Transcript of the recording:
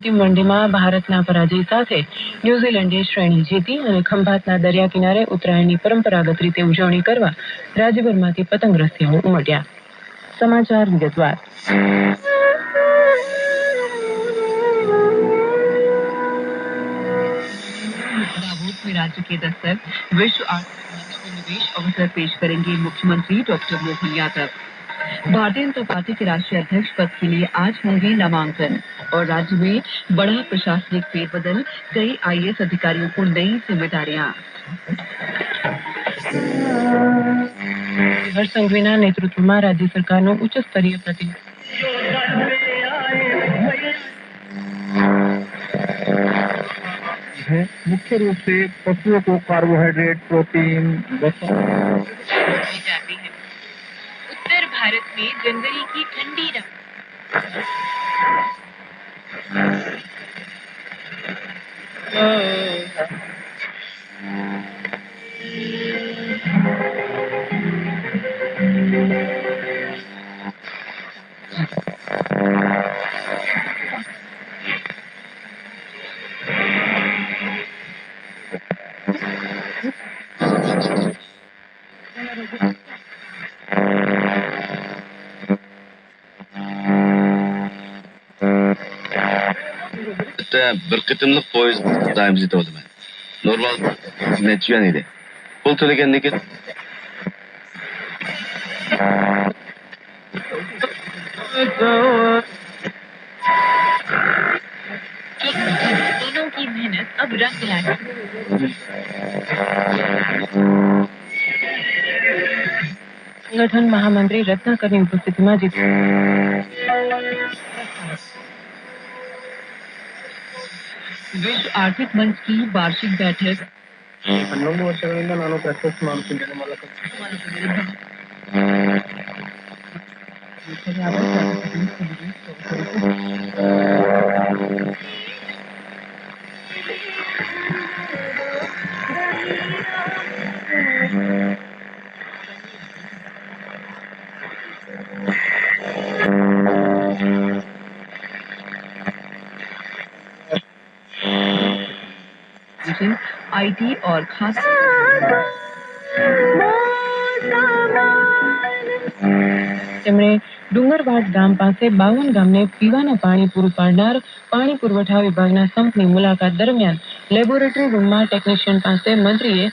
અંતિમ વનડેમાં ભારતના પરાજય સાથે ન્યૂઝીલેન્ડે શ્રેણી જીતી અને ખંભાતના દરિયા કિનારે ઉત્તરાયણની પરંપરાગત રીતે ઉજવણી કરવા રાજ્યભરમાંથી પતંગ રસિયાઓ ઉમટ્યા. સમાચાર વિગતવાર. में राज्य के दस्तक विश्व आर्थिक मंच में निवेश अवसर पेश करेंगे मुख्यमंत्री डॉक्टर मोहन यादव। भारतीय जनता पार्टी के राष्ट्रीय अध्यक्ष पद के लिए आज होंगे नामांकन और राज्य में बड़ा प्रशासनिक फेरबदल, कई आईएएस अधिकारियों को नई जिम्मेदारियां। હર્ષ સંઘવીના નેતૃત્વમાં રાજ્ય સરકારનો ઉચ્ચ સ્તરીય પ્રતિનિધિ है मुख्य रूप से पशुओं को कार्बोहाइड्रेट, प्रोटीन, जाती है। उत्तर भारत में जनवरी की ठंडी रात bir poyezd daimizi oldu ben. Normal netçiyen idi. Pul tülegendeki दोनों की मेहनत अब रंग लाएगी। संगठन महामंत्री रत्नाकરની ઉપસ્થિતિમાં विश्व आर्थिक मंच की वार्षिक बैठक 11 ವರ್ಷಗಳಿಂದ ನಾನು ಪ್ರಶಸ್ತಿ ಮಾಡ್ತಿದ್ದೇನೆ ಮೂಲಕ आईटी और खास તેમણે ડુંગરવાડ ગામ પાસે 52 ગામને પીવાના પાણી પૂરું પાડનાર પાણી પુરવઠા વિભાગના સંપની મુલાકાત દરમિયાન લેબોરેટરી રૂમમાં ટેકનિશિયન પાસે મંત્રીએ